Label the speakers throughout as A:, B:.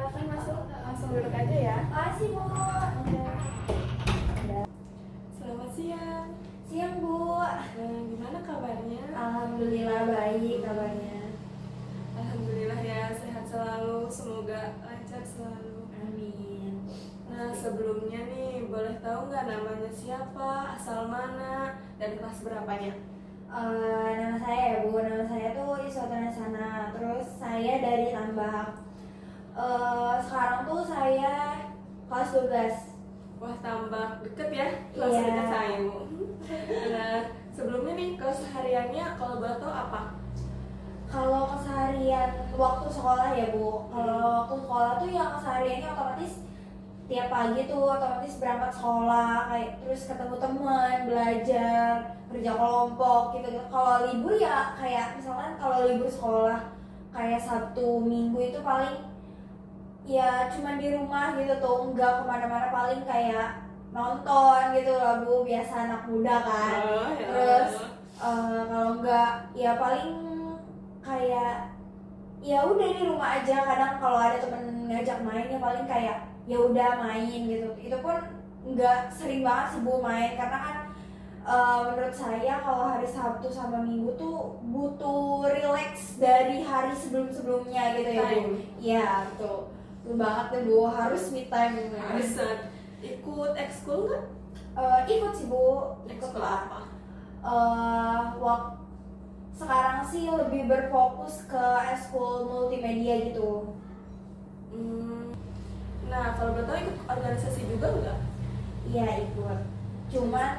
A: silakan masuk, langsung duduk aja ya.
B: Makasih Bu.
A: Selamat siang.
B: Siang Bu.
A: Gimana kabarnya?
B: Alhamdulillah baik kabarnya.
A: Alhamdulillah ya, sehat selalu, semoga lancar selalu.
B: Amin.
A: Nah sebelumnya nih, boleh tahu nggak namanya siapa, asal mana, dan kelas berapanya?
B: Nama saya ya Bu, nama saya tuh Iswatana Sana. Terus saya dari Tambak. Sekarang tuh saya kelas 12.
A: Wah tambah deket ya, kelas
B: Iya.
A: dekat saya Bu. Nah sebelumnya nih, kesehariannya kalau boleh tahu apa?
B: Kalau keseharian waktu sekolah ya Bu, kalau waktu sekolah tuh yang kesehariannya otomatis tiap pagi tuh otomatis berangkat sekolah, kayak terus ketemu teman, belajar, kerja kelompok gitu. Kalau libur ya kayak misalkan kalau libur sekolah kayak Sabtu Minggu itu paling ya cuma di rumah gitu tuh, nggak kemana-mana, paling kayak nonton gitu lah Bu, biasa anak muda kan.
A: Oh, ya.
B: Terus kalau nggak ya paling kayak ya udah di rumah aja. Kadang kalau ada temen ngajak main ya paling kayak ya udah main gitu. Itu pun nggak sering banget sih Bu main, karena kan menurut saya kalau hari Sabtu sama Minggu tuh butuh relax dari hari sebelum-sebelumnya gitu ya Bu. Iya betul, betul banget deh Bu, harus me time.
A: Bisa ikut ekskul nggak?
B: Ikut sih Bu, ikut
A: Ekskul
B: lah.
A: apa?
B: Sekarang sih lebih berfokus ke eskul multimedia gitu.
A: Nah kalau boleh tahu ikut organisasi juga nggak?
B: Iya ikut. Cuman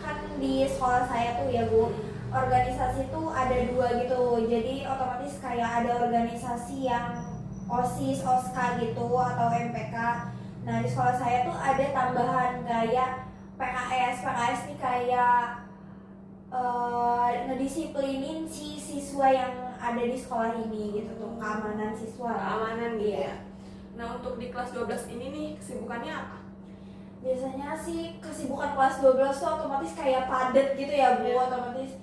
B: kan di sekolah saya tuh ya Bu, organisasi tuh ada 2 gitu. Jadi otomatis kayak ada organisasi yang OSIS, OSKA gitu atau MPK. Nah di sekolah saya tuh ada tambahan kayak PKS. PKS nih kayak ngedisiplinin si siswa yang ada di sekolah ini gitu tuh, keamanan siswa.
A: Keamanan gitu
B: Iya.
A: ya. Nah untuk di kelas 12 ini nih kesibukannya apa?
B: Biasanya sih kesibukan kelas 12 tuh otomatis kayak padet gitu ya Bu.
A: Iya.
B: Otomatis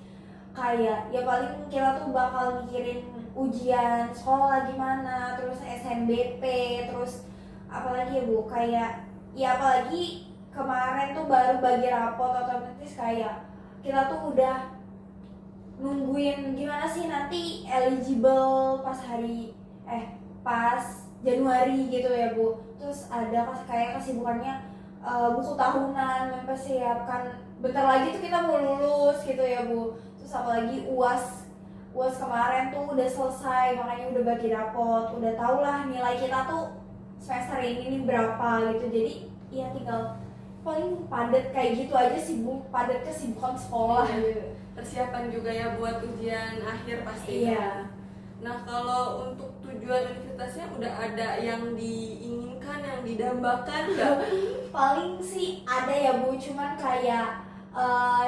B: kayak ya paling kita tuh bakal mikirin ujian sekolah gimana, terus SNBP, terus apalagi ya Bu, kayak ya apalagi kemarin tuh baru bagi rapot, otomatis kayak kita tuh udah nungguin gimana sih nanti eligible pas Januari gitu ya Bu. Terus ada kayak kesibukannya buku tahunan, mempersiapkan bentar lagi tuh kita mau lulus gitu ya Bu. Terus apalagi UAS kemarin tuh udah selesai, makanya udah bagi rapot, udah tau lah nilai kita tuh semester ini nih berapa gitu. Jadi ya tinggal paling padat kayak gitu aja sih Bu, padat kesibukan sekolah gitu.
A: Persiapan juga ya buat ujian akhir pasti.
B: Iya.
A: Nah kalau untuk tujuan universitasnya udah ada yang diinginkan, yang didambakan nggak?
B: Paling sih ada ya Bu, cuman kayak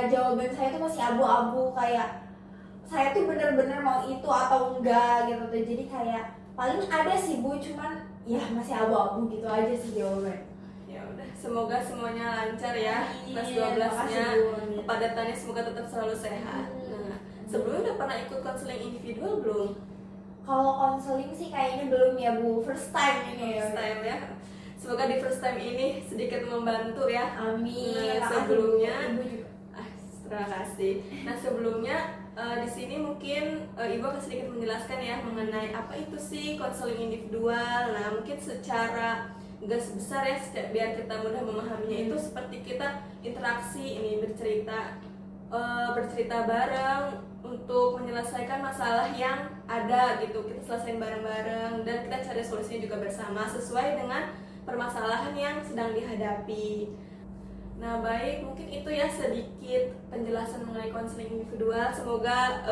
B: jawaban saya tuh masih abu-abu, kayak saya tuh bener-bener mau itu atau enggak gitu tuh. Jadi kayak paling ada sih Bu, cuman ya masih abu-abu gitu aja sih jawaban.
A: Ya udah, semoga semuanya lancar ya. Kelas
B: Amin.
A: 12-nya
B: Makasih, Bu. Amin.
A: kepadatannya semoga tetap selalu sehat. Nah, sebelumnya udah pernah ikut konseling individual belum?
B: Kalau konseling sih kayaknya belum ya Bu, first time ini ya.
A: First time ya. Semoga di first time ini sedikit membantu ya.
B: Amin.
A: Nah,
B: Makasih,
A: sebelumnya
B: Bu. Ibu juga.
A: terima kasih. Nah sebelumnya di sini mungkin Ibu akan sedikit menjelaskan ya mengenai apa itu sih konseling individual. Nah mungkin secara gas besar ya, biar kita mudah memahaminya, itu seperti kita interaksi ini, bercerita bareng untuk menyelesaikan masalah yang ada gitu. Kita selesaiin bareng-bareng dan kita cari solusinya juga bersama sesuai dengan permasalahan yang sedang dihadapi. Nah baik, mungkin itu ya sedikit penjelasan mengenai konseling individual. Semoga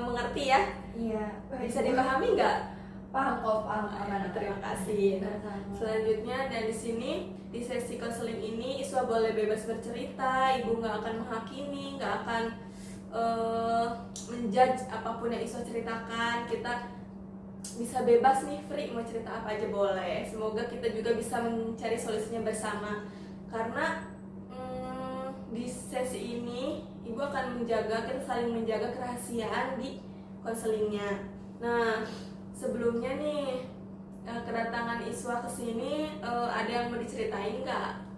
A: mengerti ya.
B: Iya.
A: Bisa dipahami nggak?
B: Paham kok, paham.
A: Terima kasih. Nah,
B: Sama-sama.
A: selanjutnya dan di sini di sesi konseling ini Iswa boleh bebas bercerita. Ibu nggak akan menghakimi, nggak akan menjudge apapun yang Iswa ceritakan. Kita bisa bebas nih, free, mau cerita apa aja boleh. Semoga kita juga bisa mencari solusinya bersama. Karena di sesi ini Ibu akan menjaga, kita saling menjaga kerahasiaan di konselingnya. Nah sebelumnya nih kedatangan Iswa ke sini ada yang mau diceritain nggak?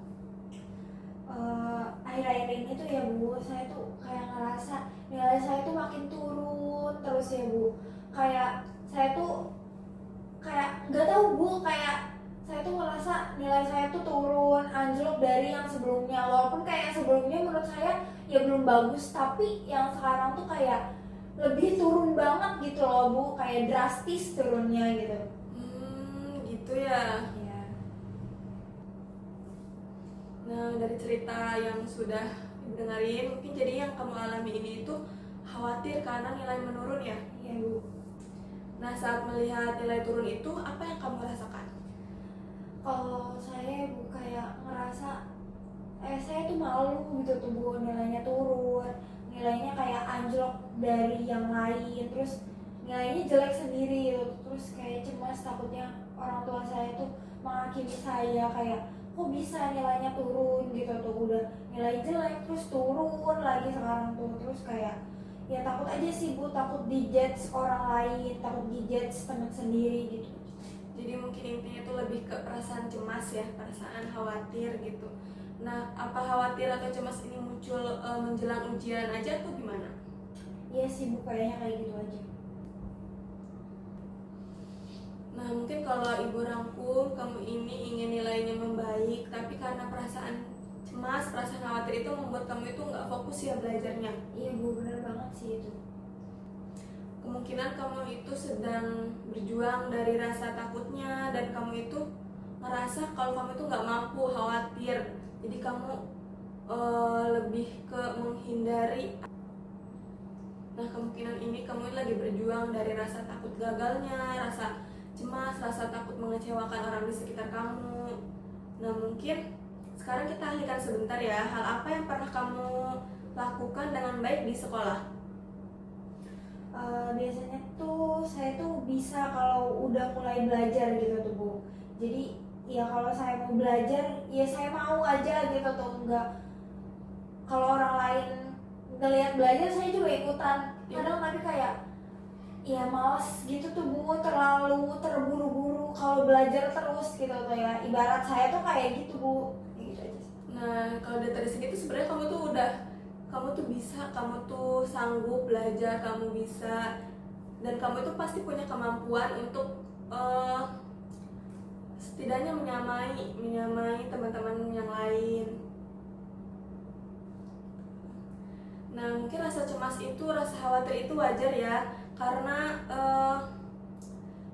B: Akhir-akhir ini tuh ya Bu, saya tuh kayak ngerasa nilai saya tuh makin turun terus ya Bu. Kayak saya tuh kayak nggak tahu Bu, kayak saya tuh ngerasa nilai saya tuh turun, anjlok dari yang sebelumnya. Walaupun kayak sebelumnya menurut saya ya belum bagus, tapi yang sekarang tuh kayak lebih turun banget gitu loh Bu, kayak drastis turunnya gitu.
A: Gitu ya.
B: Ya.
A: Nah, dari cerita yang sudah Ibu dengarin, mungkin jadi yang kamu alami ini itu khawatir karena nilai menurun ya?
B: Iya Bu.
A: Nah, saat melihat nilai turun itu, apa yang kamu rasakan?
B: Kalau saya Bu kayak ngerasa saya tuh malu gitu tuh Bu, nilainya turun, nilainya kayak anjlok dari yang lain, terus nilainya jelek sendiri gitu. Terus kayak cemas takutnya orang tua saya tuh menghakimi saya kayak kok bisa nilainya turun gitu tuh, udah nilai jelek terus turun lagi sekarang tuh. Terus kayak ya takut aja sih Bu, takut dijudge orang lain, takut dijudge teman sendiri gitu.
A: Jadi mungkin intinya itu lebih ke perasaan cemas ya, perasaan khawatir gitu. Nah, apa khawatir atau cemas ini muncul menjelang ujian aja atau gimana?
B: Iya sih Bu, kayaknya kayak gitu aja.
A: Nah, mungkin kalau Ibu rangkum, kamu ini ingin nilainya membaik, tapi karena perasaan cemas, perasaan khawatir itu membuat kamu itu nggak fokus ya belajarnya.
B: Iya Bu, bener banget sih itu.
A: Kemungkinan kamu itu sedang berjuang dari rasa takutnya, dan kamu itu merasa kalau kamu itu nggak mampu, khawatir. Jadi kamu lebih ke menghindari. Nah, kemungkinan ini kamu lagi berjuang dari rasa takut gagalnya, rasa cemas, rasa takut mengecewakan orang di sekitar kamu. Nah, mungkin sekarang kita alihkan sebentar ya, hal apa yang pernah kamu lakukan dengan baik di sekolah?
B: Biasanya tuh saya tuh bisa kalau udah mulai belajar gitu tuh Bu. Jadi ya kalau saya mau belajar ya saya mau aja gitu tuh, enggak kalau orang lain ngelihat belajar saya juga ikutan. Kadang tapi kayak ya males gitu tuh Bu, terlalu terburu-buru kalau belajar terus gitu tuh ya. Ibarat saya tuh kayak gitu Bu. Kayak gitu aja.
A: Nah, kalau dari segi itu sebenarnya kamu tuh bisa, kamu tuh sanggup belajar, kamu bisa, dan kamu itu pasti punya kemampuan untuk setidaknya menyamai teman-teman yang lain. Nah, mungkin rasa cemas itu, rasa khawatir itu wajar ya, karena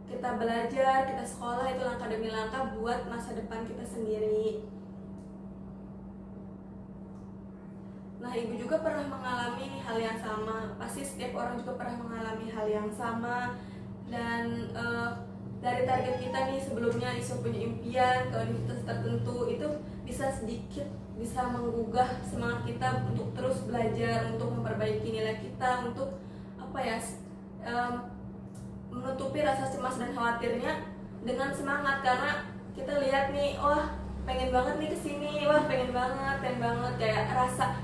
A: kita belajar, kita sekolah itu langkah demi langkah buat masa depan kita sendiri. Nah, Ibu juga pernah mengalami hal yang sama. Pasti setiap orang juga pernah mengalami hal yang sama. Dan dari target kita nih sebelumnya Isu punya impian ke universitas tertentu, itu bisa menggugah semangat kita untuk terus belajar, untuk memperbaiki nilai kita, untuk menutupi rasa cemas dan khawatirnya dengan semangat. Karena kita lihat nih, wah pengen banget nih kesini, wah pengen banget kayak rasa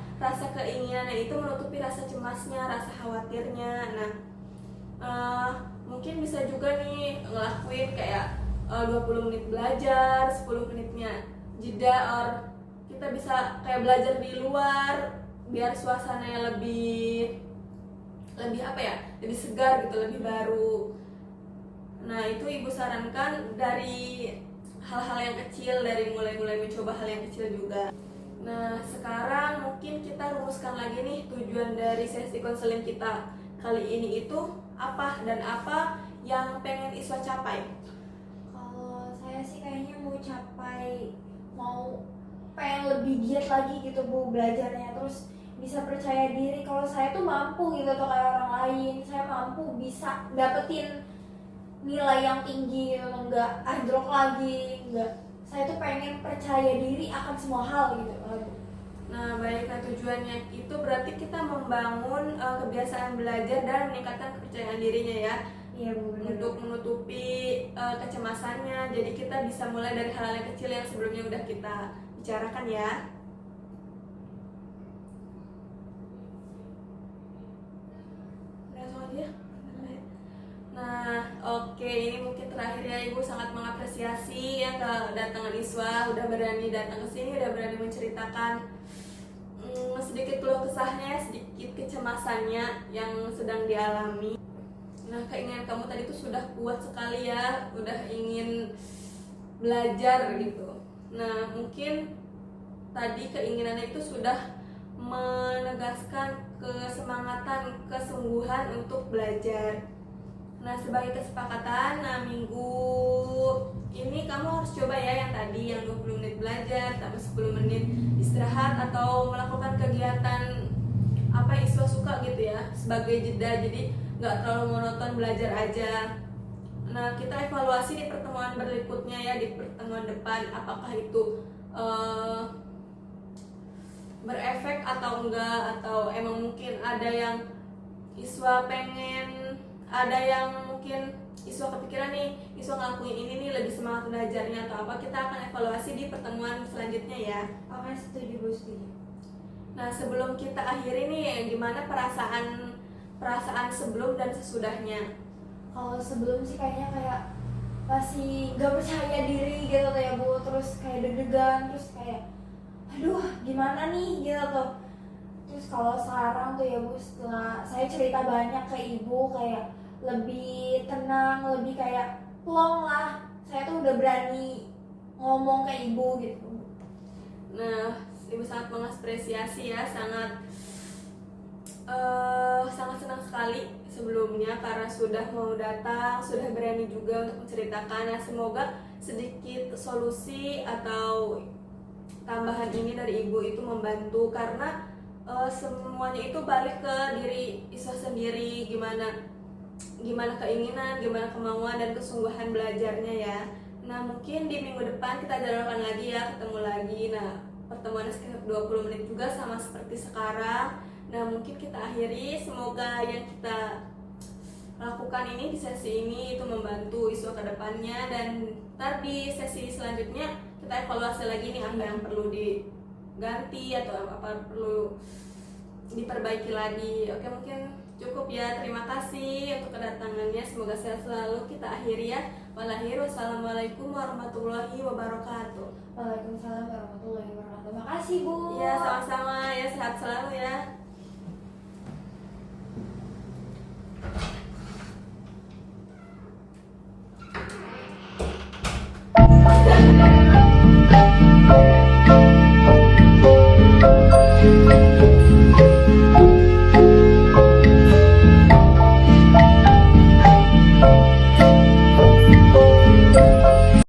A: keinginannya itu menutupi rasa cemasnya, rasa khawatirnya. Nah, mungkin bisa juga nih ngelakuin kayak 20 menit belajar, 10 menitnya jeda, or kita bisa kayak belajar di luar biar suasananya lebih lebih segar gitu, lebih baru. Nah, itu Ibu sarankan dari hal-hal yang kecil, dari mulai mencoba hal yang kecil juga. Nah, sekarang mungkin kita rumuskan lagi nih tujuan dari sesi konseling kita kali ini itu apa, dan apa yang pengen Iswa capai.
B: Kalau saya sih kayaknya mau pengen lebih giat lagi gitu Bu belajarnya, terus bisa percaya diri kalau saya tuh mampu gitu tuh kayak orang lain, saya mampu bisa dapetin nilai yang tinggi gitu, enggak anjlok lagi, enggak. Saya tuh pengen percaya diri akan semua hal gitu.
A: Nah, baiklah, tujuannya itu berarti kita membangun kebiasaan belajar dan meningkatkan kepercayaan dirinya ya.
B: Iya Bu, benar.
A: Untuk menutupi kecemasannya. Jadi kita bisa mulai dari hal yang kecil yang sebelumnya udah kita bicarakan ya. Langsung aja. Nah, oke, ini mungkin mungkin terakhir ya, Ibu sangat mengapresiasi ya kedatangan Iswa, udah berani datang ke sini, udah berani menceritakan sedikit keluh kesahnya, sedikit kecemasannya yang sedang dialami. Nah, keinginan kamu tadi itu sudah kuat sekali ya, udah ingin belajar gitu. Nah, mungkin tadi keinginannya itu sudah menegaskan kesemangatan, kesungguhan untuk belajar. Nah, sebagai kesepakatan, minggu ini kamu harus coba ya yang tadi, yang 20 menit belajar, tambah 10 menit istirahat, atau melakukan kegiatan apa yang Iswa suka gitu ya, sebagai jeda, jadi nggak terlalu monoton belajar aja. Nah, kita evaluasi di pertemuan berikutnya ya, di pertemuan depan, apakah itu berefek atau enggak, atau emang mungkin ada yang Iswa pengen, ada yang mungkin Iswa kepikiran nih, Iswa ngelakuin ini nih lebih semangat belajarnya atau apa, kita akan evaluasi di pertemuan selanjutnya ya.
B: Oke, setuju Bu, setuju.
A: Nah, sebelum kita akhiri nih, gimana perasaan sebelum dan sesudahnya?
B: Kalau sebelum sih kayaknya masih gak percaya diri gitu tuh ya Bu, terus kayak deg-degan, terus kayak aduh gimana nih gitu tuh. Terus kalau sekarang tuh ya Bu, setelah saya cerita banyak ke Ibu, kayak lebih tenang, lebih kayak plong lah, saya tuh udah berani ngomong ke Ibu gitu.
A: Nah, Ibu sangat mengapresiasi ya, sangat senang sekali sebelumnya karena sudah mau datang, sudah berani juga untuk menceritakan. Nah, semoga sedikit solusi atau tambahan ini dari Ibu itu membantu, karena semuanya itu balik ke diri Iswa sendiri, gimana keinginan, gimana kemauan dan kesungguhan belajarnya ya. Nah, mungkin di minggu depan kita jadwalkan lagi ya, ketemu lagi. Nah, pertemuannya sekitar 20 menit juga sama seperti sekarang. Nah, mungkin kita akhiri, semoga yang kita lakukan ini di sesi ini itu membantu Iswa ke depannya, dan ntar di sesi selanjutnya kita evaluasi lagi nih apa yang perlu diganti atau apa perlu diperbaiki lagi. Oke, mungkin cukup ya. Terima kasih untuk kedatangannya, semoga sehat selalu. Kita akhiri ya. Wassalamualaikum warahmatullahi wabarakatuh.
B: Waalaikumsalam warahmatullahi wabarakatuh. Makasih Bu.
A: Ya, sama-sama ya, sehat selalu ya.